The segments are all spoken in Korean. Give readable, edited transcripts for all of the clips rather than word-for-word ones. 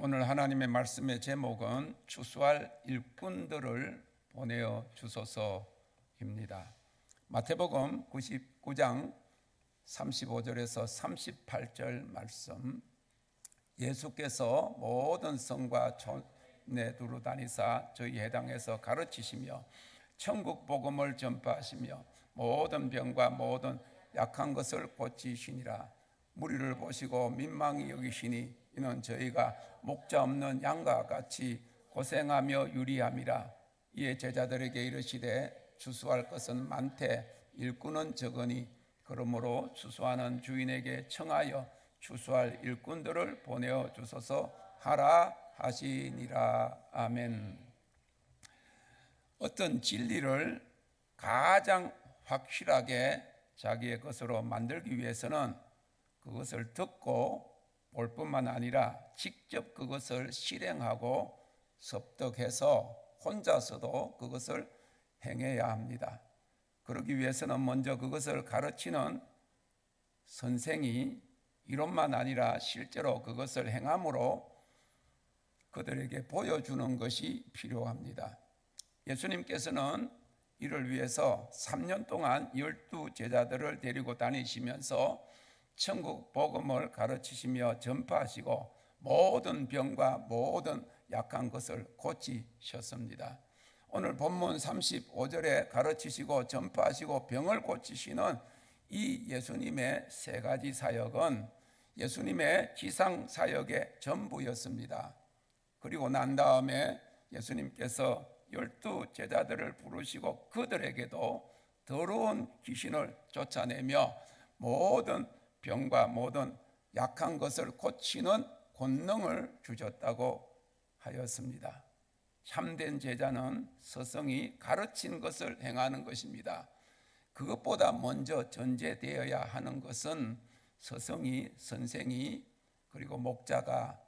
오늘 하나님의 말씀의 제목은 추수할 일꾼들을 보내어 주소서입니다. 마태복음 99장 35절에서 38절 말씀. 예수께서 모든 성과 촌에 두루 다니사 저희 회당에서 가르치시며 천국 복음을 전파하시며 모든 병과 모든 약한 것을 고치시니라. 무리를 보시고 민망히 여기시니 이는 저희가 목자 없는 양과 같이 고생하며 유리함이라. 이에 제자들에게 이르시되 추수할 것은 많되 일꾼은 적으니 그러므로 추수하는 주인에게 청하여 추수할 일꾼들을 보내어 주소서 하라 하시니라. 아멘. 어떤 진리를 가장 확실하게 자기의 것으로 만들기 위해서는 그것을 듣고 볼 뿐만 아니라 직접 그것을 실행하고 습득해서 혼자서도 그것을 행해야 합니다. 그러기 위해서는 먼저 그것을 가르치는 선생이 이론만 아니라 실제로 그것을 행함으로 그들에게 보여주는 것이 필요합니다. 예수님께서는 이를 위해서 3년 동안 12 제자들을 데리고 다니시면서 천국 복음을 가르치시며 전파하시고 모든 병과 모든 약한 것을 고치셨습니다. 오늘 본문 35절에 가르치시고 전파하시고 병을 고치시는 이 예수님의 세 가지 사역은 예수님의 지상 사역의 전부였습니다. 그리고 난 다음에 예수님께서 12 제자들을 부르시고 그들에게도 더러운 귀신을 쫓아내며 모든 병과 모든 약한 것을 고치는 권능을 주셨다고 하였습니다. 참된 제자는 스승이 가르친 것을 행하는 것입니다. 그것보다 먼저 전제되어야 하는 것은 스승이, 선생이, 그리고 목자가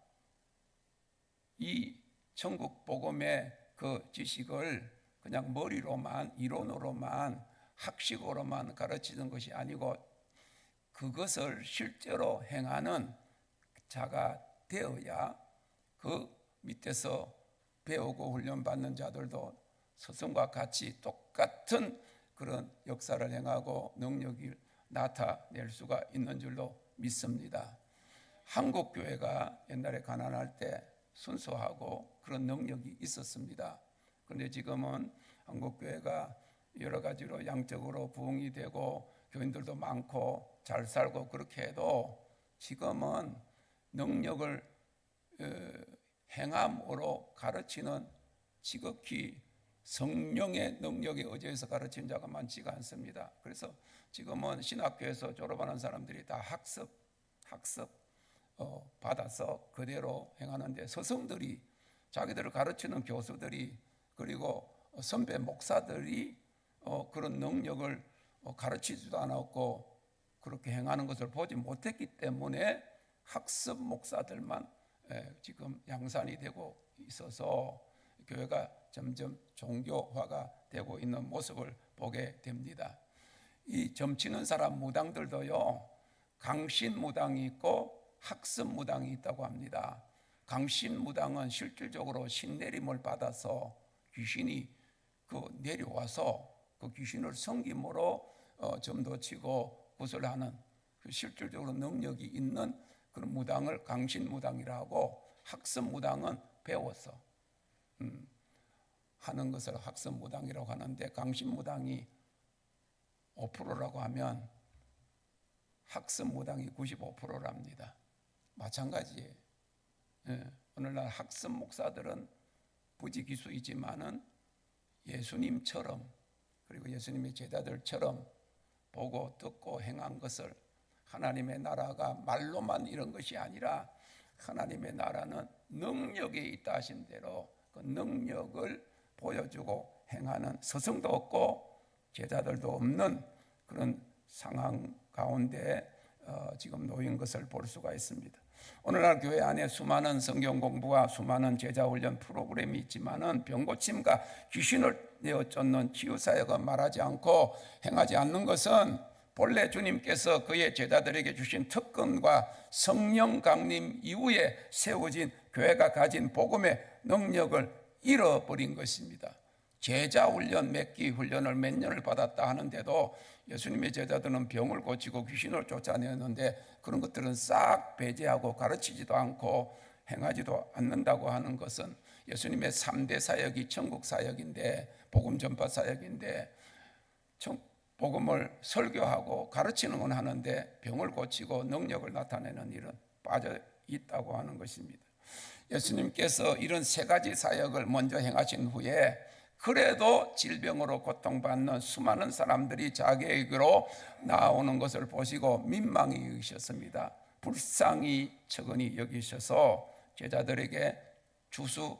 이 천국 복음의 그 지식을 그냥 머리로만, 이론으로만, 학식으로만 가르치는 것이 아니고 그것을 실제로 행하는 자가 되어야 그 밑에서 배우고 훈련받는 자들도 스승과 같이 똑같은 그런 역사를 행하고 능력을 나타낼 수가 있는 줄로 믿습니다. 한국 교회가 옛날에 가난할 때 순수하고 그런 능력이 있었습니다. 그런데 지금은 한국 교회가 여러 가지로 양적으로 부흥이 되고 교인들도 많고 잘 살고 그렇게 해도 지금은 능력을 행함으로 가르치는 지극히 성령의 능력에 의지해서 가르치는 자가 많지가 않습니다. 그래서 지금은 신학교에서 졸업하는 사람들이 다 학습 받아서 그대로 행하는데 스승들이 자기들을 가르치는 교수들이 그리고 선배 목사들이 그런 능력을 가르치지도 않았고 그렇게 행하는 것을 보지 못했기 때문에 학습 목사들만 지금 양산이 되고 있어서 교회가 점점 종교화가 되고 있는 모습을 보게 됩니다. 이 점치는 사람 무당들도요, 강신 무당이 있고 학습 무당이 있다고 합니다. 강신 무당은 실질적으로 신내림을 받아서 귀신이 내려와서 그 귀신을 섬김으로 점도치고 구슬하는 실질적으로 능력이 있는 그런 무당을 강신 무당이라 하고, 학습 무당은 배워서 하는 것을 학습 무당이라고 하는데, 강신 무당이 5%라고 하면 학습 무당이 95%랍니다. 마찬가지예요. 오늘날 학습 목사들은 부지기수이지만은 예수님처럼 그리고 예수님의 제자들처럼 보고 듣고 행한 것을, 하나님의 나라가 말로만 이런 것이 아니라 하나님의 나라는 능력이 있다 하신 대로 그 능력을 보여주고 행하는 스승도 없고 제자들도 없는 그런 상황 가운데 지금 놓인 것을 볼 수가 있습니다. 오늘날 교회 안에 수많은 성경 공부와 수많은 제자 훈련 프로그램이 있지만은 병고침과 귀신을 내어 쫓는 치유 사역은 말하지 않고 행하지 않는 것은 본래 주님께서 그의 제자들에게 주신 특권과 성령 강림 이후에 세워진 교회가 가진 복음의 능력을 잃어버린 것입니다. 제자 훈련, 맺기 훈련을 몇 년을 받았다 하는데도 예수님의 제자들은 병을 고치고 귀신을 쫓아내었는데 그런 것들은 싹 배제하고 가르치지도 않고 행하지도 않는다고 하는 것은 예수님의 3대 사역이 천국 사역인데, 복음 전파 사역인데, 복음을 설교하고 가르치는 건 하는데 병을 고치고 능력을 나타내는 일은 빠져 있다고 하는 것입니다. 예수님께서 이런 세 가지 사역을 먼저 행하신 후에 그래도 질병으로 고통받는 수많은 사람들이 자기에게로 나오는 것을 보시고 민망히 여기셨습니다. 불쌍히 처근히 여기셔서 제자들에게 주수할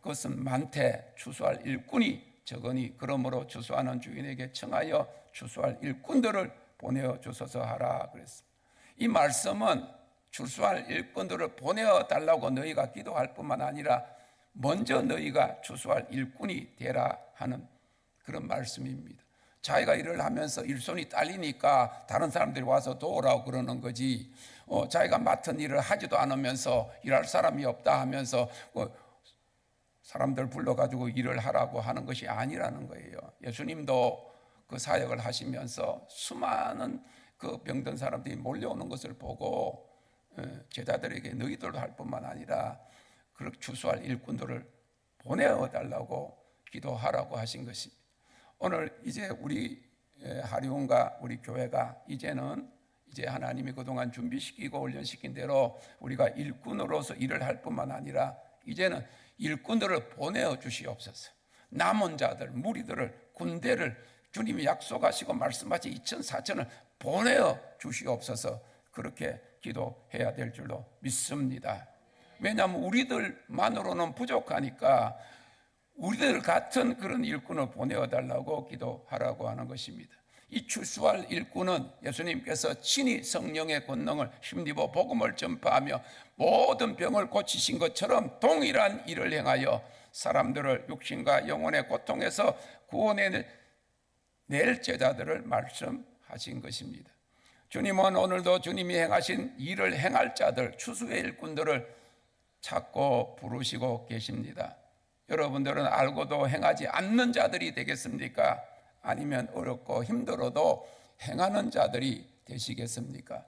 것은 많되 주수할 일꾼이 적으니 그러므로 주수하는 주인에게 청하여 주수할 일꾼들을 보내어 주소서 하라 그랬습니다. 이 말씀은 주수할 일꾼들을 보내어 달라고 너희가 기도할 뿐만 아니라 먼저 너희가 주수할 일꾼이 되라 하는 그런 말씀입니다. 자기가 일을 하면서 일손이 딸리니까 다른 사람들이 와서 도우라고 그러는 거지, 자기가 맡은 일을 하지도 않으면서 일할 사람이 없다 하면서 사람들 불러가지고 일을 하라고 하는 것이 아니라는 거예요. 예수님도 그 사역을 하시면서 수많은 그 병든 사람들이 몰려오는 것을 보고 제자들에게 너희들도 할 뿐만 아니라 그렇게 주수할 일꾼들을 보내어달라고 기도하라고 하신 것입니다. 오늘 이제 우리 하리온과 우리 교회가 이제 하나님이 그동안 준비시키고 훈련시킨 대로 우리가 일꾼으로서 일을 할 뿐만 아니라 이제는 일꾼들을 보내어 주시옵소서. 남은 자들, 무리들을, 군대를 주님이 약속하시고 말씀하신 2천 4천을 보내어 주시옵소서. 그렇게 기도해야 될 줄로 믿습니다. 왜냐하면 우리들만으로는 부족하니까 우리들 같은 그런 일꾼을 보내어 달라고 기도하라고 하는 것입니다. 이 주수할 일꾼은 예수님께서 친히 성령의 권능을 힘입어 복음을 전파하며 모든 병을 고치신 것처럼 동일한 일을 행하여 사람들을 육신과 영혼의 고통에서 구원해 낼 제자들을 말씀하신 것입니다. 주님은 오늘도 주님이 행하신 일을 행할 자들, 추수의 일꾼들을 찾고 부르시고 계십니다. 여러분들은 알고도 행하지 않는 자들이 되겠습니까? 아니면 어렵고 힘들어도 행하는 자들이 되시겠습니까?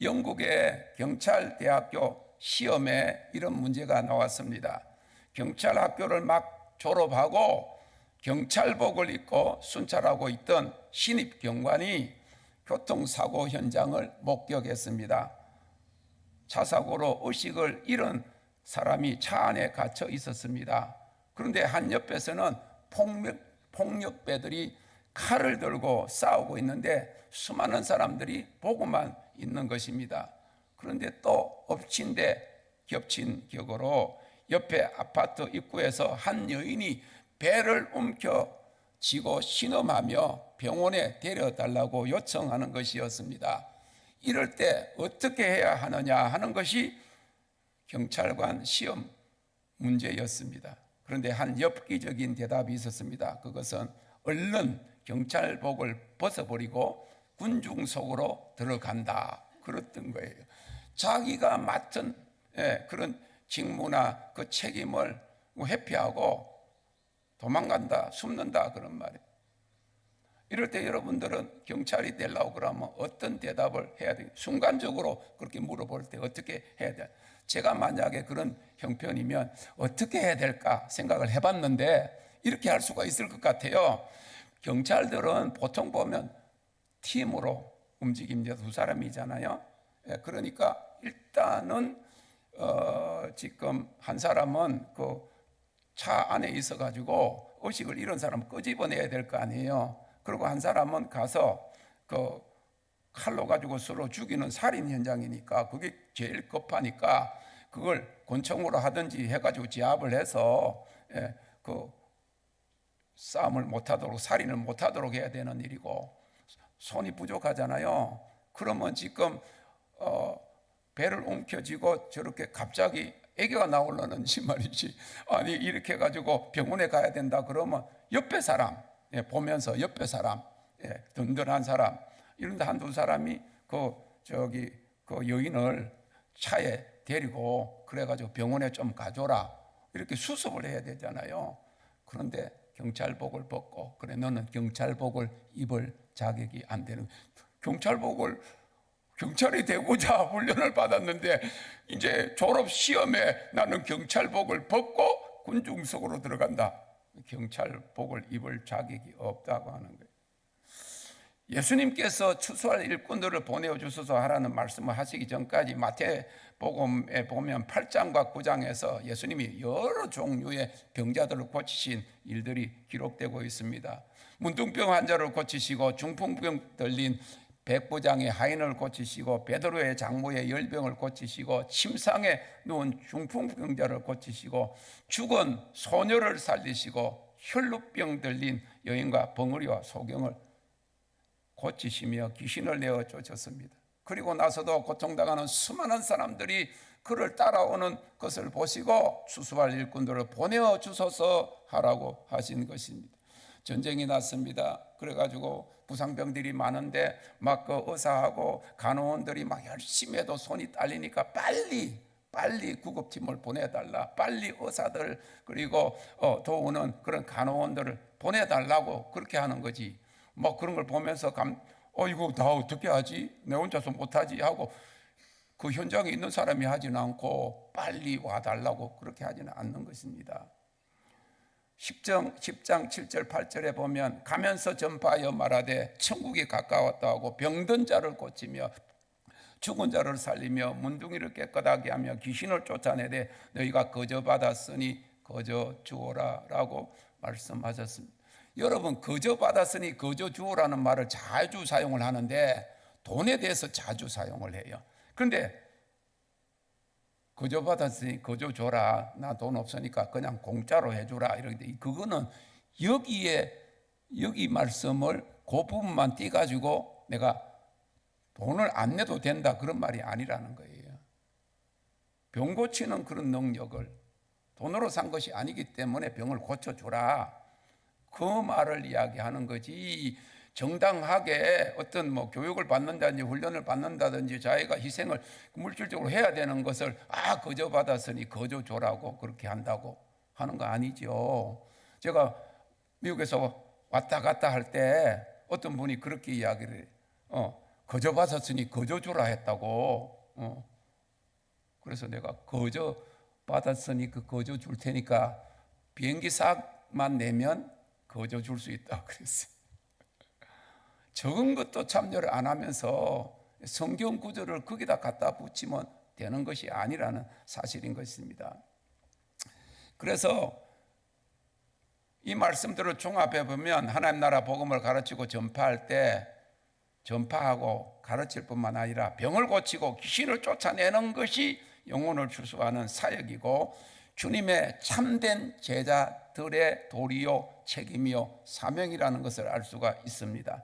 영국의 경찰대학교 시험에 이런 문제가 나왔습니다. 경찰학교를 막 졸업하고 경찰복을 입고 순찰하고 있던 신입경관이 교통사고 현장을 목격했습니다. 차사고로 의식을 잃은 사람이 차 안에 갇혀 있었습니다. 그런데 한 옆에서는 폭력배들이 칼을 들고 싸우고 있는데 수많은 사람들이 보고만 있는 것입니다. 그런데 또 엎친 데 겹친 격으로 옆에 아파트 입구에서 한 여인이 배를 움켜쥐고 신음하며 병원에 데려달라고 요청하는 것이었습니다. 이럴 때 어떻게 해야 하느냐 하는 것이 경찰관 시험 문제였습니다. 그런데 한 엽기적인 대답이 있었습니다. 그것은 얼른 경찰복을 벗어버리고 군중 속으로 들어간다, 그랬던 거예요. 자기가 맡은 그런 직무나 그 책임을 회피하고 도망간다, 숨는다, 그런 말이에요. 이럴 때 여러분들은 경찰이 되려고 그러면 어떤 대답을 해야 돼요? 순간적으로 그렇게 물어볼 때 어떻게 해야 돼요? 제가 만약에 그런 형편이면 어떻게 해야 될까 생각을 해봤는데 이렇게 할 수가 있을 것 같아요. 경찰들은 보통 보면 팀으로 움직입니다. 두 사람이잖아요. 그러니까 일단은 지금 한 사람은 그 차 안에 있어가지고 의식을 잃은 사람을 끄집어내야 될 거 아니에요. 그리고 한 사람은 가서 그 칼로 가지고 서로 죽이는 살인 현장이니까 그게 제일 급하니까 그걸 권총으로 하든지 해가지고 제압을 해서 그 싸움을 못하도록, 살인을 못하도록 해야 되는 일이고, 손이 부족하잖아요. 그러면 지금 배를 움켜쥐고 저렇게 갑자기 애교가 나오려는지 말이지, 아니 이렇게 해가지고 병원에 가야 된다 그러면 옆에 사람 보면서 옆에 사람 든든한 사람, 이런데 한두 사람이 그 여인을 차에 데리고 그래가지고 병원에 좀 가줘라, 이렇게 수습을 해야 되잖아요. 그런데 경찰복을 벗고, 그래 너는 경찰복을 입을 자격이 안 되는, 경찰이 되고자 훈련을 받았는데 이제 졸업 시험에 나는 경찰복을 벗고 군중석으로 들어간다. 경찰복을 입을 자격이 없다고 하는 거예요. 예수님께서 추수할 일꾼들을 보내어 주소서 하라는 말씀을 하시기 전까지 마태복음에 보면 8장과 9장에서 예수님이 여러 종류의 병자들을 고치신 일들이 기록되고 있습니다. 문둥병 환자를 고치시고, 중풍병 들린 백부장의 하인을 고치시고, 베드로의 장모의 열병을 고치시고, 침상에 누운 중풍병자를 고치시고, 죽은 소녀를 살리시고, 혈루병 들린 여인과 벙어리와 소경을 고치시며 귀신을 내어 쫓았습니다. 그리고 나서도 고통당하는 수많은 사람들이 그를 따라오는 것을 보시고 추수할 일꾼들을 보내어 주소서 하라고 하신 것입니다. 전쟁이 났습니다. 그래가지고 부상병들이 많은데 막 그 의사하고 간호원들이 막 열심히 해도 손이 딸리니까 빨리 구급팀을 보내달라, 빨리 의사들 그리고 도우는 그런 간호원들을 보내달라고 그렇게 하는 거지. 뭐 그런 걸 보면서 이거 나 어떻게 하지? 내 혼자서 못하지 하고 그 현장에 있는 사람이 하지는 않고 빨리 와달라고 그렇게 하지는 않는 것입니다. 10장 7절 8절에 보면 가면서 전파하여 말하되 천국이 가까웠다 하고 병든 자를 고치며 죽은 자를 살리며 문둥이를 깨끗하게 하며 귀신을 쫓아내되 너희가 거저 받았으니 거저 주어라 라고 말씀하셨습니다. 여러분, 거저 받았으니 거저 주어라는 말을 자주 사용을 하는데 돈에 대해서 자주 사용을 해요. 그런데 거저 받았으니 거저 줘라, 나 돈 없으니까 그냥 공짜로 해주라 이런데, 그거는 여기 말씀을 그 부분만 띄가지고 내가 돈을 안 내도 된다 그런 말이 아니라는 거예요. 병 고치는 그런 능력을 돈으로 산 것이 아니기 때문에 병을 고쳐주라, 그 말을 이야기하는 거지. 정당하게 어떤 교육을 받는다든지 훈련을 받는다든지 자기가 희생을 물질적으로 해야 되는 것을 거저 받았으니 거저 줘라고 그렇게 한다고 하는 거 아니죠. 제가 미국에서 왔다 갔다 할 때 어떤 분이 그렇게 이야기를 거저 받았으니 거저 주라 했다고. 그래서 내가 거저 받았으니 거저 줄 테니까 비행기 삭만 내면 거저 줄 수 있다 그랬어요. 적은 것도 참여를 안 하면서 성경 구절을 거기다 갖다 붙이면 되는 것이 아니라는 사실인 것입니다. 그래서 이 말씀들을 종합해 보면 하나님 나라 복음을 가르치고 전파할 때 전파하고 가르칠 뿐만 아니라 병을 고치고 귀신을 쫓아내는 것이 영혼을 출수하는 사역이고, 주님의 참된 제자들의 도리요 책임이요 사명이라는 것을 알 수가 있습니다.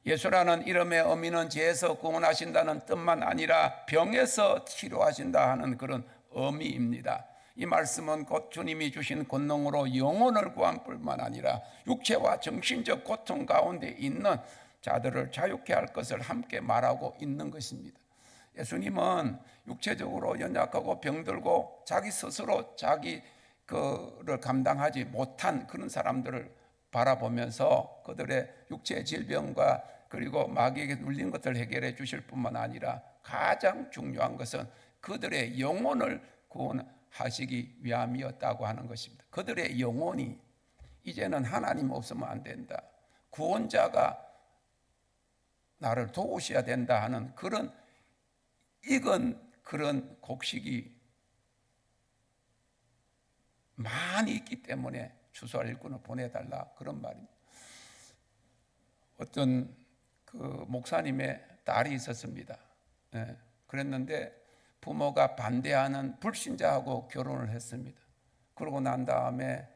예수라는 이름의 의미는 죄에서 구원하신다는 뜻만 아니라 병에서 치료하신다 하는 그런 의미입니다. 이 말씀은 곧 주님이 주신 권능으로 영혼을 구한 뿐만 아니라 육체와 정신적 고통 가운데 있는 자들을 자유케 할 것을 함께 말하고 있는 것입니다. 예수님은 육체적으로 연약하고 병들고 자기 스스로 자기 그를 감당하지 못한 그런 사람들을 바라보면서 그들의 육체의 질병과 그리고 마귀에게 눌린 것을 해결해 주실 뿐만 아니라 가장 중요한 것은 그들의 영혼을 구원하시기 위함이었다고 하는 것입니다. 그들의 영혼이 이제는 하나님 없으면 안 된다, 구원자가 나를 도우셔야 된다 하는 그런 익은 그런 곡식이 많이 있기 때문에 추수할 일꾼을 보내달라 그런 말입니다. 어떤 그 목사님의 딸이 있었습니다. 그랬는데 부모가 반대하는 불신자하고 결혼을 했습니다. 그러고 난 다음에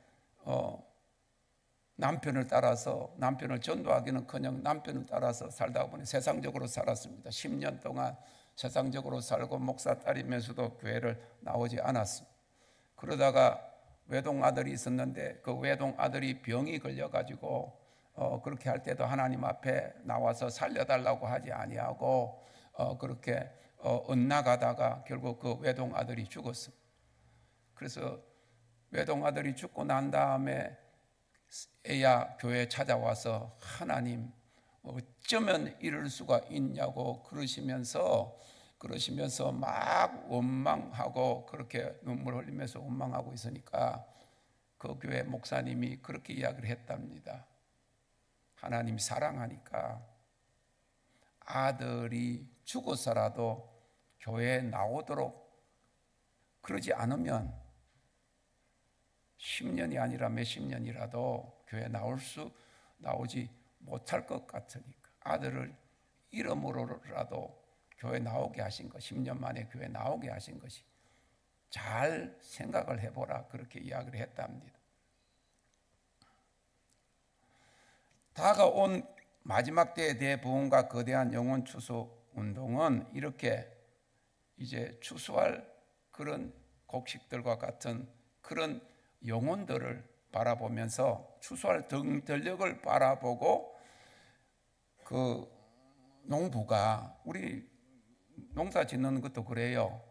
남편을 따라서, 남편을 전도하기는커녕 남편을 따라서 살다 보니 세상적으로 살았습니다. 10년 동안 세상적으로 살고 목사 딸이면서도 교회를 나오지 않았습니다. 그러다가 외동 아들이 있었는데 그 외동 아들이 병이 걸려가지고 그렇게 할 때도 하나님 앞에 나와서 살려달라고 하지 아니하고 그렇게 엇나가다가 결국 그 외동 아들이 죽었습니다. 그래서 외동 아들이 죽고 난 다음에 애야 교회에 찾아와서 하나님 어쩌면 이럴 수가 있냐고 그러시면서 막 원망하고 그렇게 눈물 흘리면서 원망하고 있으니까 그 교회 목사님이 그렇게 이야기를 했답니다. 하나님 사랑하니까 아들이 죽어서라도 교회에 나오도록 그러지 않으면 10년이 아니라 몇십 년이라도 교회에 나오지 못할 것 같으니까 아들을 이름으로라도 교회 나오게 하신 것, 10년 만에 교회 나오게 하신 것이 잘 생각을 해보라 그렇게 이야기를 했답니다. 다가온 마지막 때의 대부흥과 거대한 영혼 추수 운동은 이렇게 이제 추수할 그런 곡식들과 같은 그런 영혼들을 바라보면서 추수할 등전력을 바라보고 그 농부가 우리 농사 짓는 것도 그래요.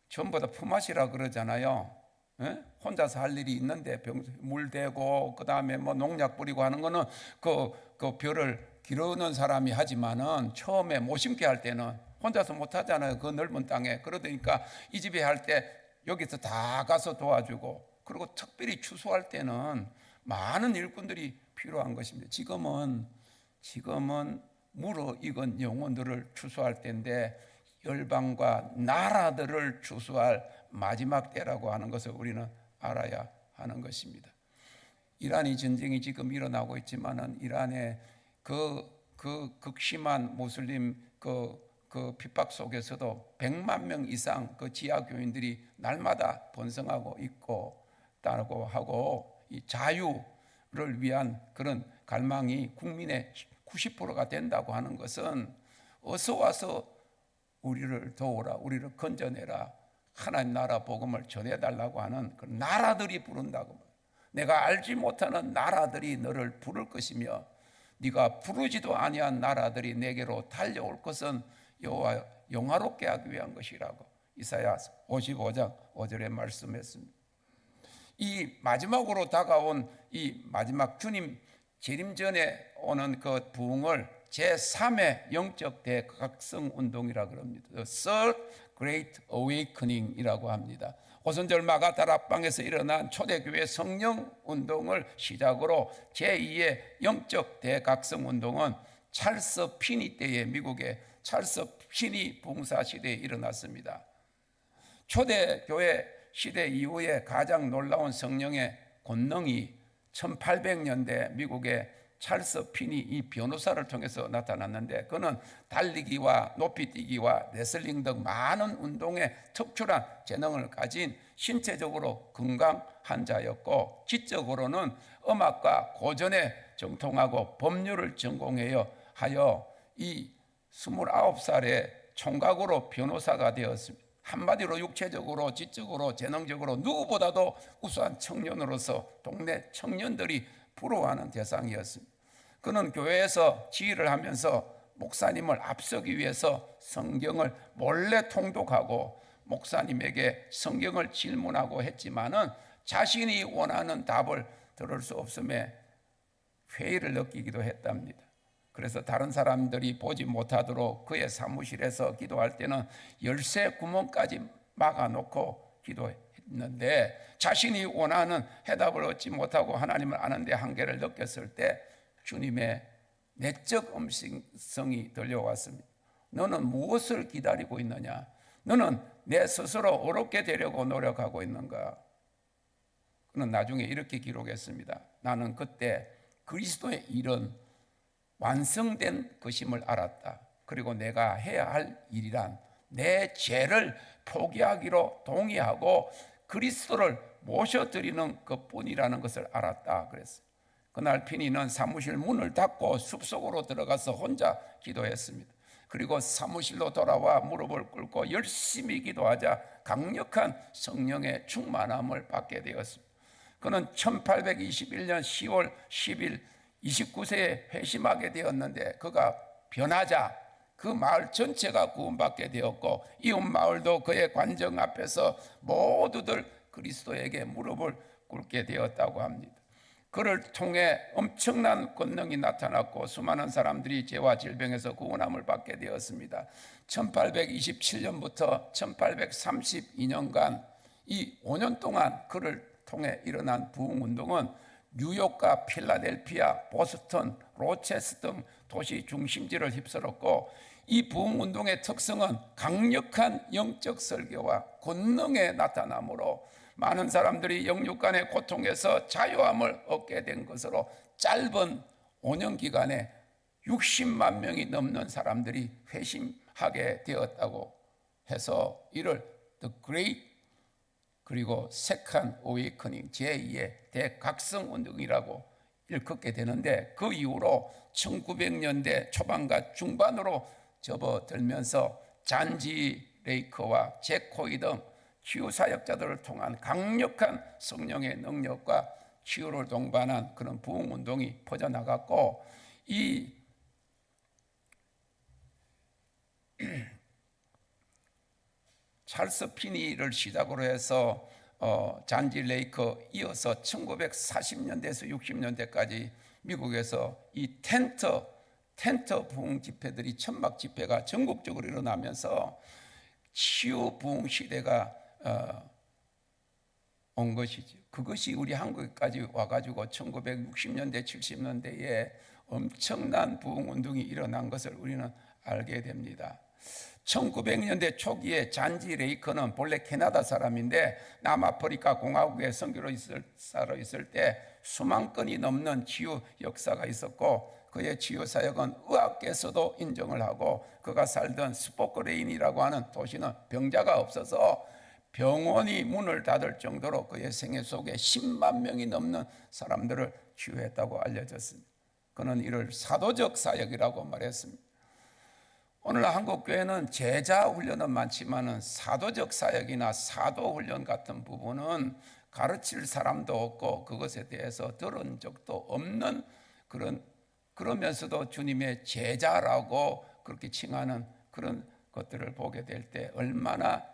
전부 다 품앗이라 그러잖아요. 혼자서 할 일이 있는데 물 대고 그 다음에 뭐 농약 뿌리고 하는 거는 그 벼를 기르는 사람이 하지만은 처음에 못 심게 할 때는 혼자서 못 하잖아요. 그 넓은 땅에. 그러니까 이 집에 할 때 여기서 다 가서 도와주고 그리고 특별히 추수할 때는 많은 일꾼들이 필요한 것입니다. 지금은 무르익은 영혼들을 추수할 때인데 열방과 나라들을 추수할 마지막 때라고 하는 것을 우리는 알아야 하는 것입니다. 이란이 전쟁이 지금 일어나고 있지만은 이란의 그 극심한 무슬림 그 핍박 속에서도 100만 명 이상 그 지하 교인들이 날마다 번성하고 있다고 하고 이 자유를 위한 그런 갈망이 국민의 90%가 된다고 하는 것은 어서 와서 우리를 도우라, 우리를 건져내라, 하나님 나라 복음을 전해달라고 하는 그 나라들이 부른다고. 내가 알지 못하는 나라들이 너를 부를 것이며 네가 부르지도 아니한 나라들이 내게로 달려올 것은 여호와 영화롭게 하기 위한 것이라고 이사야 55장 5절에 말씀했습니다. 이 마지막으로 다가온 이 마지막 주님 재림 전에 오는 그 부흥을 제3의 영적 대각성 운동이라고 합니다. The Third Great Awakening이라고 합니다. 오순절 마가다 락방에서 일어난 초대교회 성령 운동을 시작으로 제2의 영적 대각성 운동은 찰스 피니 때에 미국의 찰스 피니 봉사 시대에 일어났습니다. 초대교회 시대 이후에 가장 놀라운 성령의 권능이 1800년대 미국의 찰스 피니 이 변호사를 통해서 나타났는데 그는 달리기와 높이뛰기와 레슬링 등 많은 운동에 특출한 재능을 가진 신체적으로 건강한 자였고 지적으로는 음악과 고전에 정통하고 법률을 전공하여 이 29살에 총각으로 변호사가 되었습니다. 한마디로 육체적으로 지적으로 재능적으로 누구보다도 우수한 청년으로서 동네 청년들이 부러워하는 대상이었습니다. 그는 교회에서 지휘를 하면서 목사님을 앞서기 위해서 성경을 몰래 통독하고 목사님에게 성경을 질문하고 했지만은 자신이 원하는 답을 들을 수 없음에 회의를 느끼기도 했답니다. 그래서 다른 사람들이 보지 못하도록 그의 사무실에서 기도할 때는 열쇠 구멍까지 막아놓고 기도했는데 자신이 원하는 해답을 얻지 못하고 하나님을 아는 데 한계를 느꼈을 때 주님의 내적 음성이 들려왔습니다. 너는 무엇을 기다리고 있느냐? 너는 내 스스로 어렵게 되려고 노력하고 있는가? 그는 나중에 이렇게 기록했습니다. 나는 그때 그리스도의 일은 완성된 것임을 알았다. 그리고 내가 해야 할 일이란 내 죄를 포기하기로 동의하고 그리스도를 모셔드리는 것뿐이라는 것을 알았다. 그랬어요. 그날 피니는 사무실 문을 닫고 숲속으로 들어가서 혼자 기도했습니다. 그리고 사무실로 돌아와 무릎을 꿇고 열심히 기도하자 강력한 성령의 충만함을 받게 되었습니다. 그는 1821년 10월 10일 29세에 회심하게 되었는데 그가 변하자 그 마을 전체가 구원받게 되었고 이웃 마을도 그의 관정 앞에서 모두들 그리스도에게 무릎을 꿇게 되었다고 합니다. 그를 통해 엄청난 권능이 나타났고 수많은 사람들이 죄와 질병에서 구원함을 받게 되었습니다. 1827년부터 1832년간 이 5년 동안 그를 통해 일어난 부흥운동은 뉴욕과 필라델피아, 보스턴, 로체스터 등 도시 중심지를 휩쓸었고 이 부흥운동의 특성은 강력한 영적 설교와 권능의 나타남으로 많은 사람들이 영육간의 고통에서 자유함을 얻게 된 것으로 짧은 5년 기간에 60만 명이 넘는 사람들이 회심하게 되었다고 해서 이를 The Great 그리고 Second Awakening 제2의 대각성운동이라고 일컫게 되는데 그 이후로 1900년대 초반과 중반으로 접어들면서 잔지 레이커와 잭 코이 등 치유사역자들을 통한 강력한 성령의 능력과 치유를 동반한 그런 부흥운동이 퍼져나갔고 이 찰스 피니를 시작으로 해서 잔지 레이커 이어서 1940년대에서 60년대까지 미국에서 이 텐트 부흥 집회들이 천막 집회가 전국적으로 일어나면서 치유 부흥 시대가 온 것이죠. 그것이 우리 한국까지 와가지고 1960년대 70년대에 엄청난 부흥 운동이 일어난 것을 우리는 알게 됩니다. 1900년대 초기에 잔지 레이커는 본래 캐나다 사람인데 남아프리카 공화국에 선교로 살아 있을 때 수만 건이 넘는 치유 역사가 있었고 그의 치유 사역은 의학계에서도 인정을 하고 그가 살던 스포크레인이라고 하는 도시는 병자가 없어서 병원이 문을 닫을 정도로 그의 생애 속에 10만 명이 넘는 사람들을 치유했다고 알려졌습니다. 그는 이를 사도적 사역이라고 말했습니다. 오늘 한국교회는 제자 훈련은 많지만은 사도적 사역이나 사도 훈련 같은 부분은 가르칠 사람도 없고 그것에 대해서 들은 적도 없는 그러면서도 주님의 제자라고 그렇게 칭하는 그런 것들을 보게 될 때 얼마나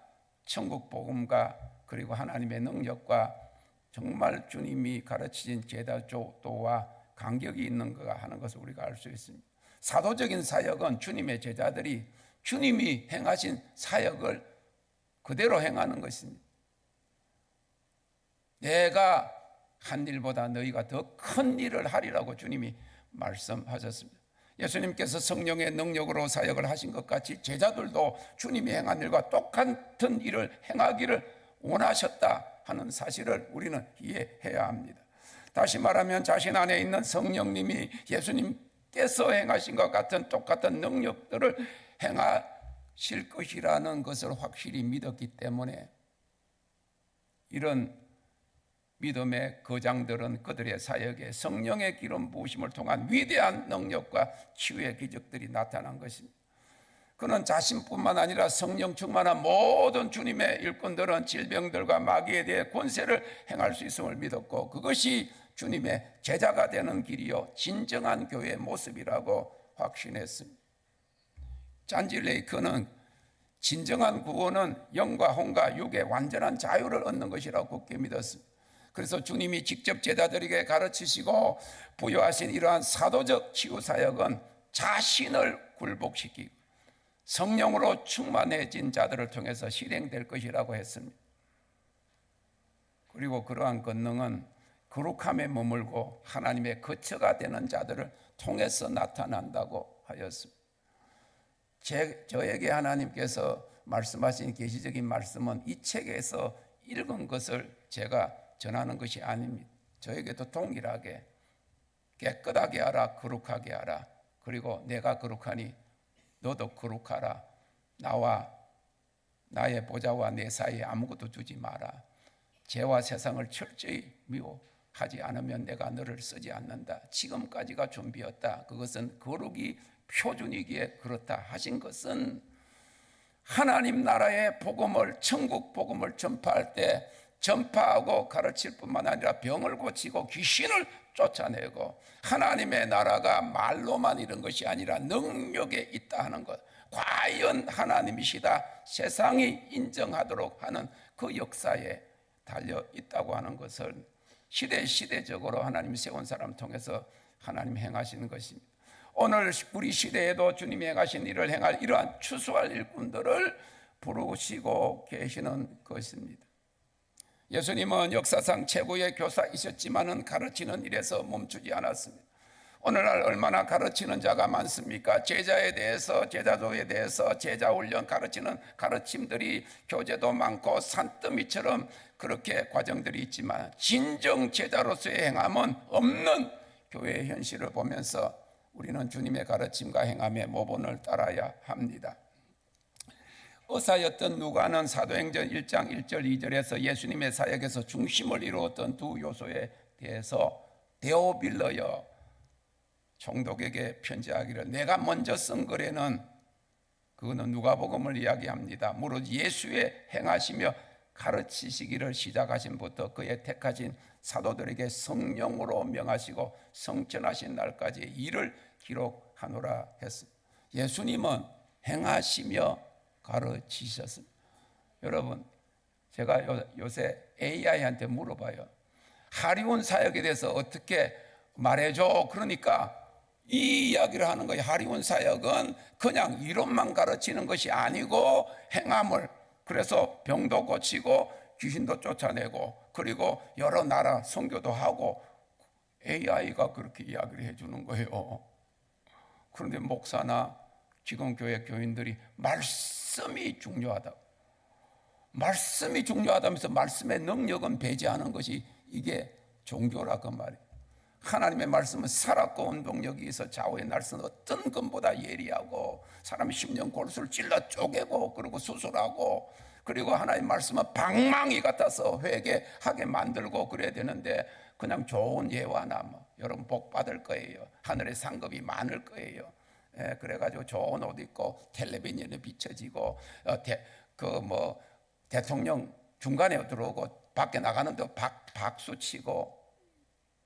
천국 복음과 그리고 하나님의 능력과 정말 주님이 가르치신 제자도와 간격이 있는가 하는 것을 우리가 알 수 있습니다. 사도적인 사역은 주님의 제자들이 주님이 행하신 사역을 그대로 행하는 것입니다. 내가 한 일보다 너희가 더 큰 일을 하리라고 주님이 말씀하셨습니다. 예수님께서 성령의 능력으로 사역을 하신 것 같이 제자들도 주님이 행한 일과 똑같은 일을 행하기를 원하셨다 하는 사실을 우리는 이해해야 합니다. 다시 말하면 자신 안에 있는 성령님이 예수님께서 행하신 것 같은 똑같은 능력들을 행하실 것이라는 것을 확실히 믿었기 때문에 이런 믿음의 거장들은 그들의 사역에 성령의 기름 부으심을 통한 위대한 능력과 치유의 기적들이 나타난 것입니다. 그는 자신뿐만 아니라 성령 충만한 모든 주님의 일꾼들은 질병들과 마귀에 대해 권세를 행할 수 있음을 믿었고 그것이 주님의 제자가 되는 길이요 진정한 교회의 모습이라고 확신했습니다. 잔지 레이커는 진정한 구원은 영과 혼과 육의 완전한 자유를 얻는 것이라고 굳게 믿었습니다. 그래서 주님이 직접 제자들에게 가르치시고 부여하신 이러한 사도적 치유사역은 자신을 굴복시키고 성령으로 충만해진 자들을 통해서 실행될 것이라고 했습니다. 그리고 그러한 권능은 거룩함에 머물고 하나님의 거처가 되는 자들을 통해서 나타난다고 하였습니다. 저에게 하나님께서 말씀하신 계시적인 말씀은 이 책에서 읽은 것을 제가 전하는 것이 아닙니다. 저에게도 동일하게 깨끗하게 하라, 거룩하게 하라. 그리고 내가 거룩하니 너도 거룩하라. 나와 나의 보좌와 내 사이에 아무것도 두지 마라. 죄와 세상을 철저히 미워하지 않으면 내가 너를 쓰지 않는다. 지금까지가 준비였다. 그것은 거룩이 표준이기에 그렇다 하신 것은 하나님 나라의 복음을 천국 복음을 전파할 때 전파하고 가르칠 뿐만 아니라 병을 고치고 귀신을 쫓아내고 하나님의 나라가 말로만 이런 것이 아니라 능력에 있다 하는 것, 과연 하나님이시다 세상이 인정하도록 하는 그 역사에 달려 있다고 하는 것을 시대적으로 하나님이 세운 사람 통해서 하나님 행하시는 것입니다. 오늘 우리 시대에도 주님이 행하신 일을 행할 이러한 추수할 일꾼들을 부르시고 계시는 것입니다. 예수님은 역사상 최고의 교사이셨지만은 가르치는 일에서 멈추지 않았습니다. 오늘날 얼마나 가르치는 자가 많습니까? 제자에 대해서, 제자도에 대해서 제자 훈련 가르치는 가르침들이 교재도 많고 산더미처럼 그렇게 과정들이 있지만 진정 제자로서의 행함은 없는 교회의 현실을 보면서 우리는 주님의 가르침과 행함의 모본을 따라야 합니다. 의사였던 누가는 사도행전 1장 1절 2절에서 예수님의 사역에서 중심을 이루었던 두 요소에 대해서 데오빌러여 총독에게 편지하기를 내가 먼저 쓴 글에는 그거는 누가복음을 이야기합니다. 무릇 예수의 행하시며 가르치시기를 시작하신부터 그의 택하신 사도들에게 성령으로 명하시고 성천하신 날까지 일을 기록하노라 했습니다. 예수님은 행하시며 가르치셨습니다. 여러분, 제가 요새 AI한테 물어봐요. 하리온 사역에 대해서 어떻게 말해줘? 그러니까 이 이야기를 하는 거예요. 하리온 사역은 그냥 이론만 가르치는 것이 아니고 행함을, 그래서 병도 고치고 귀신도 쫓아내고 그리고 여러 나라 선교도 하고 AI가 그렇게 이야기를 해주는 거예요. 그런데 목사나 지금 교회 교인들이 말씀이 중요하다, 말씀이 중요하다면서 말씀의 능력은 배제하는 것이 이게 종교라 그 말이에요. 하나님의 말씀은 살았고 운동력이 있어 좌우의 날선 어떤 것보다 예리하고 사람의 심령 골수를 찔러 쪼개고 그리고 수술하고 그리고 하나님의 말씀은 방망이 같아서 회개하게 만들고 그래야 되는데 그냥 좋은 예화나 여러분 복 받을 거예요. 하늘의 상급이 많을 거예요. 그래가지고 좋은 옷 입고 텔레비전에 비춰지고 대통령 중간에 들어오고 밖에 나가는데 박수 치고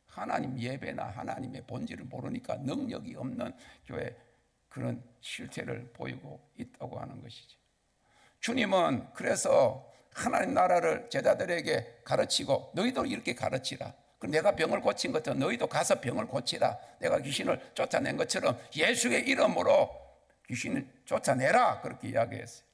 하나님 예배나 하나님의 본질을 모르니까 능력이 없는 교회 그런 실체를 보이고 있다고 하는 것이죠. 주님은 그래서 하나님 나라를 제자들에게 가르치고 너희도 이렇게 가르치라. 내가 병을 고친 것처럼 너희도 가서 병을 고치라. 내가 귀신을 쫓아낸 것처럼 예수의 이름으로 귀신을 쫓아내라. 그렇게 이야기했어요.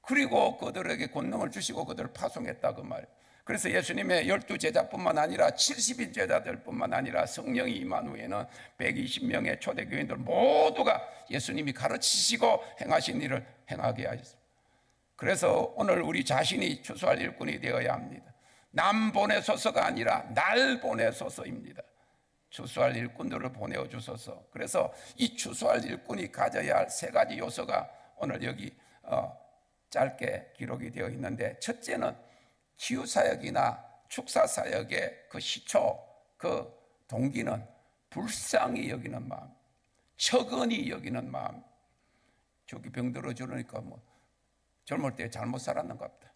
그리고 그들에게 권능을 주시고 그들을 파송했다 그 말이에요. 그래서 예수님의 12제자뿐만 아니라 70인 제자들뿐만 아니라 성령이 임한 후에는 120명의 초대교인들 모두가 예수님이 가르치시고 행하신 일을 행하게 하셨습니다. 그래서 오늘 우리 자신이 추수할 일꾼이 되어야 합니다. 남 보내소서가 아니라 날 보내소서입니다. 추수할 일꾼들을 보내어 주소서. 그래서 이 추수할 일꾼이 가져야 할 세 가지 요소가 오늘 여기 짧게 기록이 되어 있는데, 첫째는 치유사역이나 축사사역의 그 시초, 그 동기는 불쌍히 여기는 마음, 척은히 여기는 마음. 저기 병들어 주니까 젊을 때 잘못 살았는갑다,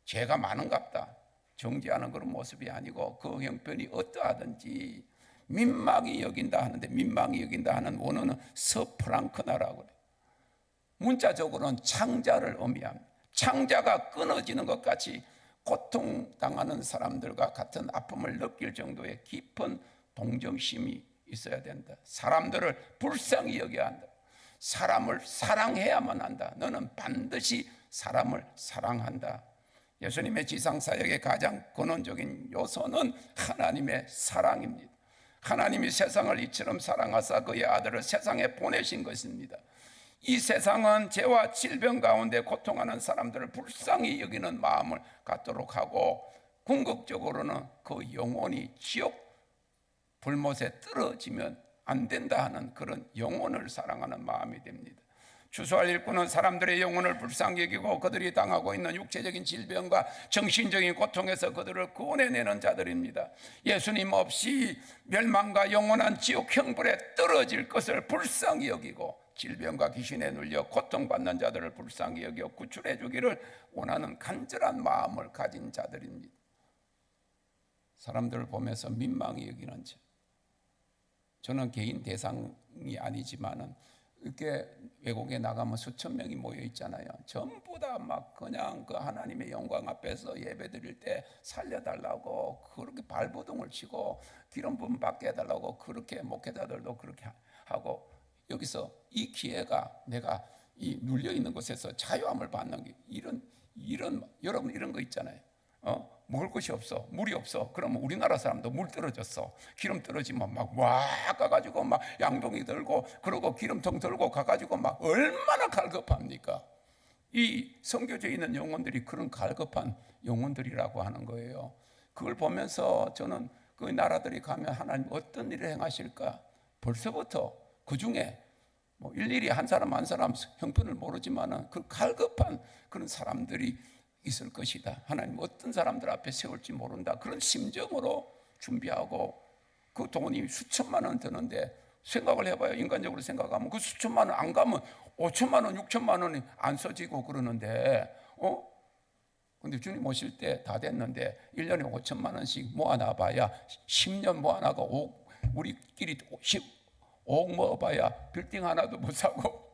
죄가 많은갑다, 정죄하는 그런 모습이 아니고 그 형편이 어떠하든지 민망히 여긴다 하는데, 민망히 여긴다 하는 원어는 서프랑크나라고 그래요. 문자적으로는 창자를 의미합니다. 창자가 끊어지는 것 같이 고통당하는 사람들과 같은 아픔을 느낄 정도의 깊은 동정심이 있어야 된다. 사람들을 불쌍히 여겨야 한다. 사람을 사랑해야만 한다. 너는 반드시 사람을 사랑한다. 예수님의 지상사역의 가장 근원적인 요소는 하나님의 사랑입니다. 하나님이 세상을 이처럼 사랑하사 그의 아들을 세상에 보내신 것입니다. 이 세상은 죄와 질병 가운데 고통하는 사람들을 불쌍히 여기는 마음을 갖도록 하고, 궁극적으로는 그 영혼이 지옥 불못에 떨어지면 안 된다 하는 그런 영혼을 사랑하는 마음이 됩니다. 추수할 일꾼은 사람들의 영혼을 불쌍히 여기고 그들이 당하고 있는 육체적인 질병과 정신적인 고통에서 그들을 구원해내는 자들입니다. 예수님 없이 멸망과 영원한 지옥 형벌에 떨어질 것을 불쌍히 여기고 질병과 귀신에 눌려 고통받는 자들을 불쌍히 여겨 구출해 주기를 원하는 간절한 마음을 가진 자들입니다. 사람들을 보면서 민망히 여기는 자, 저는 개인 대상이 아니지만은 이렇게 외국에 나가면 수천 명이 모여 있잖아요. 전부 다 막 그냥 그 하나님의 영광 앞에서 예배 드릴 때 살려달라고 그렇게 발버둥을 치고 기름 부음 받게 해달라고 그렇게 목회자들도 그렇게 하고, 여기서 이 기회가 내가 이 눌려 있는 곳에서 자유함을 받는 게 이런 여러분 이런 거 있잖아요. 먹을 것이 없어, 물이 없어. 그러면 우리나라 사람도 물 떨어졌어. 기름 떨어지면 막 가가지고 막 양동이 들고, 그러고 기름통 들고 가가지고 막 얼마나 갈급합니까? 이 섬겨져 있는 영혼들이 그런 갈급한 영혼들이라고 하는 거예요. 그걸 보면서 저는 그 나라들이 가면 하나님 어떤 일을 행하실까? 벌써부터 그 중에 뭐 일일이 한 사람 한 사람 형편을 모르지만은 그 갈급한 그런 사람들이 있을 것이다. 하나님 어떤 사람들 앞에 세울지 모른다. 그런 심정으로 준비하고, 그 돈이 수천만 원 드는데 생각을 해봐요. 인간적으로 생각하면 그 수천만 원 안 가면 5천만 원, 6천만 원이 안 써지고 그러는데, 근데 주님 오실 때 다 됐는데 1년에 5천만 원씩 모아놔봐야 10년 모아놔고 우리끼리 5억 모아봐야 빌딩 하나도 못 사고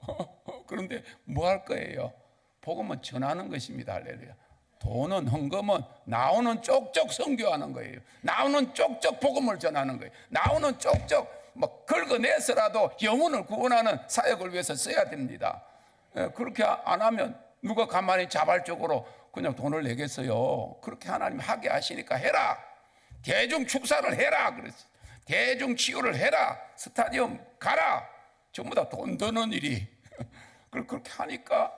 그런데 뭐 할 거예요? 복음은 전하는 것입니다. 할렐루야. 돈은 헌금은 나오는 쪽쪽 선교하는 거예요. 나오는 쪽쪽 복음을 전하는 거예요. 나오는 쪽쪽 뭐 긁어내서라도 영혼을 구원하는 사역을 위해서 써야 됩니다. 그렇게 안 하면 누가 가만히 자발적으로 그냥 돈을 내겠어요? 그렇게 하나님 하게 하시니까 해라. 대중 축사를 해라. 그랬어요. 대중 치유를 해라. 스타디움 가라. 전부 다 돈 드는 일이. 그렇게 하니까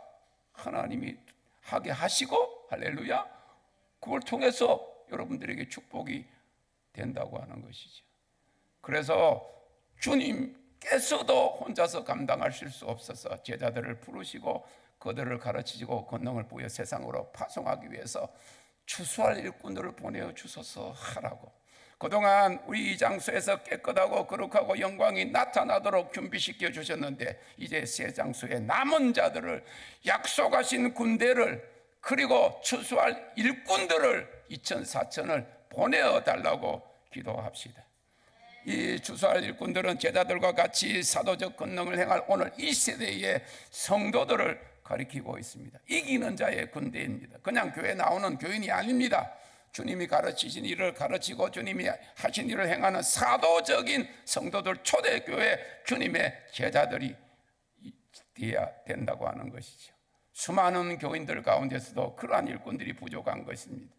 하나님이 하게 하시고, 할렐루야, 그걸 통해서 여러분들에게 축복이 된다고 하는 것이죠. 그래서 주님께서도 혼자서 감당하실 수 없어서 제자들을 부르시고 그들을 가르치시고 권능을 부여 세상으로 파송하기 위해서 추수할 일꾼들을 보내어 주소서 하라고. 그동안 우리 이 장소에서 깨끗하고 거룩하고 영광이 나타나도록 준비시켜 주셨는데, 이제 새 장소에 남은 자들을, 약속하신 군대를, 그리고 추수할 일꾼들을 2천 4천을 보내어 달라고 기도합시다. 이 추수할 일꾼들은 제자들과 같이 사도적 권능을 행할 오늘 이 세대의 성도들을 가리키고 있습니다. 이기는 자의 군대입니다. 그냥 교회 나오는 교인이 아닙니다. 주님이 가르치신 일을 가르치고 주님이 하신 일을 행하는 사도적인 성도들, 초대교회 주님의 제자들이 되어야 된다고 하는 것이죠. 수많은 교인들 가운데서도 그러한 일꾼들이 부족한 것입니다.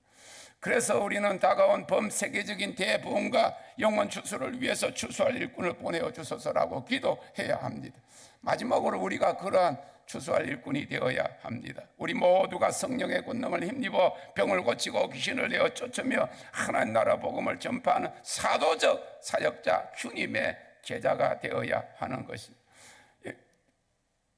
그래서 우리는 다가온 범세계적인 대부흥과 영원 추수를 위해서 추수할 일꾼을 보내어 주소서라고 기도해야 합니다. 마지막으로 우리가 그러한 추수할 일꾼이 되어야 합니다. 우리 모두가 성령의 권능을 힘입어 병을 고치고 귀신을 내어 쫓으며 하나님 나라 복음을 전파하는 사도적 사역자, 주님의 제자가 되어야 하는 것입니다.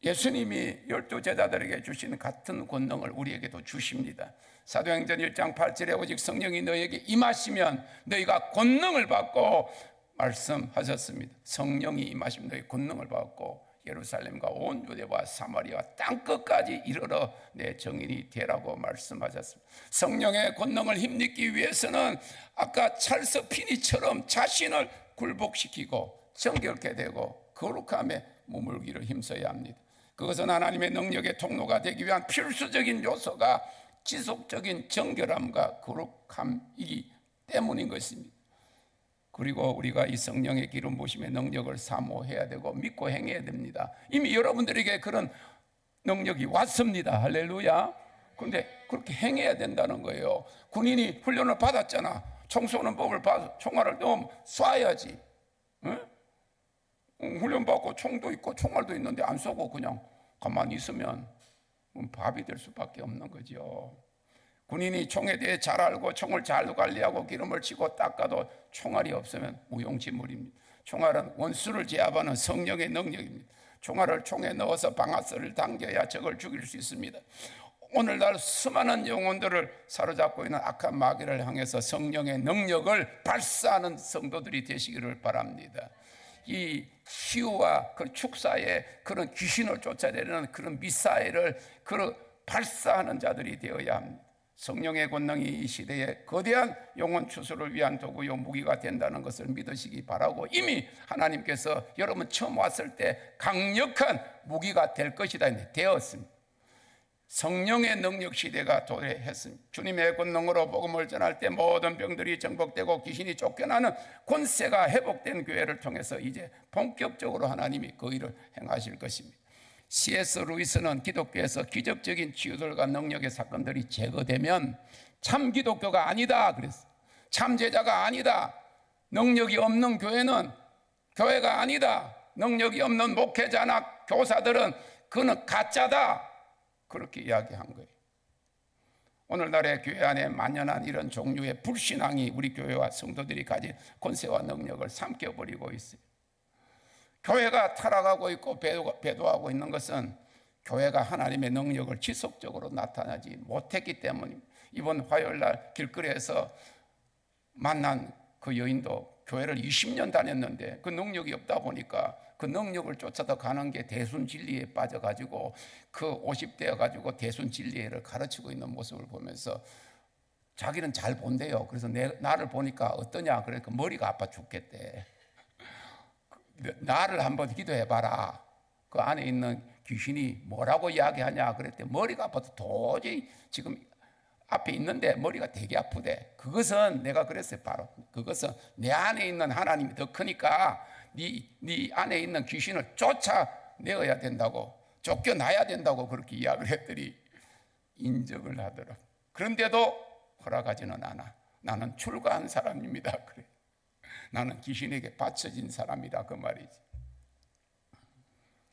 예수님이 12제자들에게 주신 같은 권능을 우리에게도 주십니다. 사도행전 1장 8절에 오직 성령이 너에게 임하시면 너희가 권능을 받고 말씀하셨습니다. 성령이 임하시면 너희 권능을 받고 예루살렘과 온 유대와 사마리아 땅끝까지 이르러 내 증인이 되라고 말씀하셨습니다. 성령의 권능을 힘입기 위해서는 아까 찰스 피니처럼 자신을 굴복시키고 정결케 되고 거룩함에 머물기를 힘써야 합니다. 그것은 하나님의 능력의 통로가 되기 위한 필수적인 요소가 지속적인 정결함과 거룩함이기 때문인 것입니다. 그리고 우리가 이 성령의 기름 부으심의 능력을 사모해야 되고 믿고 행해야 됩니다. 이미 여러분들에게 그런 능력이 왔습니다. 할렐루야. 그런데 그렇게 행해야 된다는 거예요. 군인이 훈련을 받았잖아. 총 쏘는 법을 봐서 총알을 좀 쏴야지. 응? 훈련 받고 총도 있고 총알도 있는데 안 쏘고 그냥 가만히 있으면 밥이 될 수밖에 없는 거죠. 군인이 총에 대해 잘 알고 총을 잘 관리하고 기름을 치고 닦아도 총알이 없으면 무용지물입니다. 총알은 원수를 제압하는 성령의 능력입니다. 총알을 총에 넣어서 방아쇠를 당겨야 적을 죽일 수 있습니다. 오늘날 수많은 영혼들을 사로잡고 있는 악한 마귀를 향해서 성령의 능력을 발사하는 성도들이 되시기를 바랍니다. 이 시우와 그 축사에 그런 귀신을 쫓아내는 그런 미사일을 발사하는 자들이 되어야 합니다. 성령의 권능이 이 시대에 거대한 영혼 추수를 위한 도구요 무기가 된다는 것을 믿으시기 바라고, 이미 하나님께서 여러분 처음 왔을 때 강력한 무기가 될 것이다 되었습니다. 성령의 능력 시대가 도래했습니다. 주님의 권능으로 복음을 전할 때 모든 병들이 정복되고 귀신이 쫓겨나는 권세가 회복된 교회를 통해서 이제 본격적으로 하나님이 그 일을 행하실 것입니다. C.S. 루이스는 기독교에서 기적적인 치유들과 능력의 사건들이 제거되면 참 기독교가 아니다 그랬어요. 참 제자가 아니다. 능력이 없는 교회는 교회가 아니다. 능력이 없는 목회자나 교사들은 그는 가짜다. 그렇게 이야기한 거예요. 오늘날의 교회 안에 만연한 이런 종류의 불신앙이 우리 교회와 성도들이 가진 권세와 능력을 삼켜버리고 있어요. 교회가 타락하고 있고 배도하고 있는 것은 교회가 하나님의 능력을 지속적으로 나타나지 못했기 때문입니다. 이번 화요일날 길거리에서 만난 그 여인도 교회를 20년 다녔는데 그 능력이 없다 보니까 그 능력을 쫓아서 가는 게 대순진리에 빠져가지고 그 50대여 가지고 대순진리를 가르치고 있는 모습을 보면서 자기는 잘 본대요. 그래서 나를 보니까 어떠냐 그러니까 머리가 아파 죽겠대. 나를 한번 기도해봐라. 그 안에 있는 귀신이 뭐라고 이야기하냐 그랬더니 머리가 아파서 도저히 지금 앞에 있는데 머리가 되게 아프대. 그것은 내가 그랬어요. 바로 그것은 내 안에 있는 하나님이 더 크니까 네 안에 있는 귀신을 쫓아내어야 된다고, 쫓겨나야 된다고 그렇게 이야기를 했더니 인정을 하더라. 그런데도 허락하지는 않아. 나는 출가한 사람입니다. 그래. 나는 귀신에게 바쳐진 사람이다 그 말이지.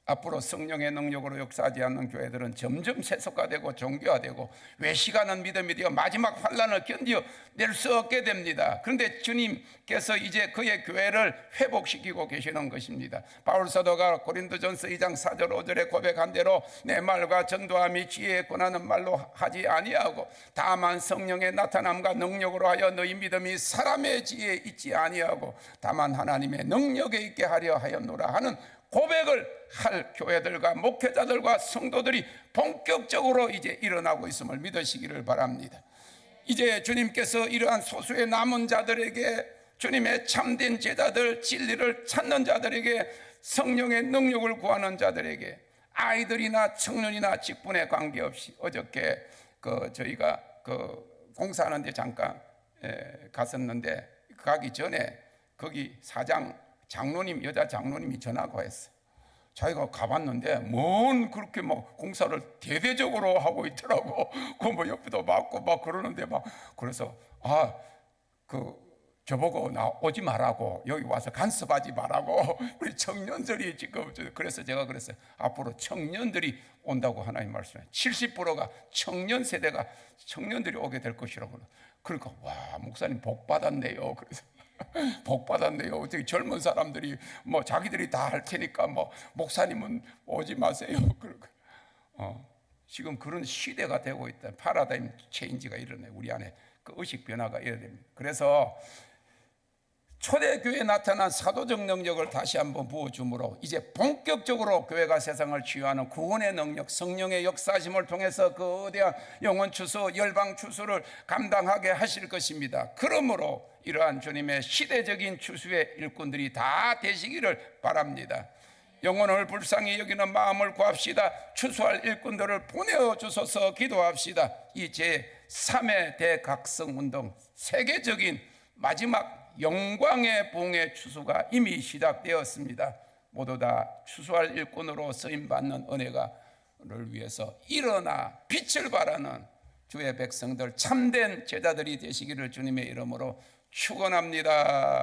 앞으로 성령의 능력으로 역사하지 않는 교회들은 점점 세속화되고 종교화되고 외식하는 믿음이 되어 마지막 환란을 견뎌낼 수 없게 됩니다. 그런데 주님께서 이제 그의 교회를 회복시키고 계시는 것입니다. 바울 사도가 고린도전서 2장 4절 5절에 고백한 대로 내 말과 전도함이 지혜에 권하는 말로 하지 아니하고 다만 성령의 나타남과 능력으로 하여 너희 믿음이 사람의 지혜에 있지 아니하고 다만 하나님의 능력에 있게 하려 하였노라 하는 고백을 할 교회들과 목회자들과 성도들이 본격적으로 이제 일어나고 있음을 믿으시기를 바랍니다. 이제 주님께서 이러한 소수의 남은 자들에게, 주님의 참된 제자들, 진리를 찾는 자들에게, 성령의 능력을 구하는 자들에게, 아이들이나 청년이나 직분에 관계없이, 어저께 저희가 공사하는 데 잠깐 갔었는데 가기 전에 거기 사장 장로님, 여자 장로님이 전화가 왔어요. 자기가 가봤는데 뭔 그렇게 막 공사를 대대적으로 하고 있더라고. 그 옆에도 막고 막 그러는데 그래서 저보고 나 오지 말라고, 여기 와서 간섭하지 말라고 우리 청년들이 지금. 그래서 제가 그랬어요. 앞으로 청년들이 온다고 하나님 말씀해. 70%가 청년 세대가 청년들이 오게 될 것이라고. 그러니까 와, 목사님 복 받았네요. 그래서 복 받았네요. 어떻게 젊은 사람들이 자기들이 다 할 테니까 목사님은 오지 마세요. 지금 그런 시대가 되고 있다. 파라다임 체인지가 일어나요. 우리 안에 그 의식 변화가 일어납니다. 그래서 초대교회에 나타난 사도적 능력을 다시 한번 부어줌으로 이제 본격적으로 교회가 세상을 치유하는 구원의 능력, 성령의 역사심을 통해서 거대한 영혼 추수, 열방 추수를 감당하게 하실 것입니다. 그러므로 이러한 주님의 시대적인 추수의 일꾼들이 다 되시기를 바랍니다. 영혼을 불쌍히 여기는 마음을 구합시다. 추수할 일꾼들을 보내주소서 기도합시다. 이 제3회 대각성운동, 세계적인 마지막 영광의 봉의 추수가 이미 시작되었습니다. 모두 다 추수할 일꾼으로 쓰임받는 은혜가를 위해서 일어나 빛을 발하는 주의 백성들, 참된 제자들이 되시기를 주님의 이름으로 축원합니다.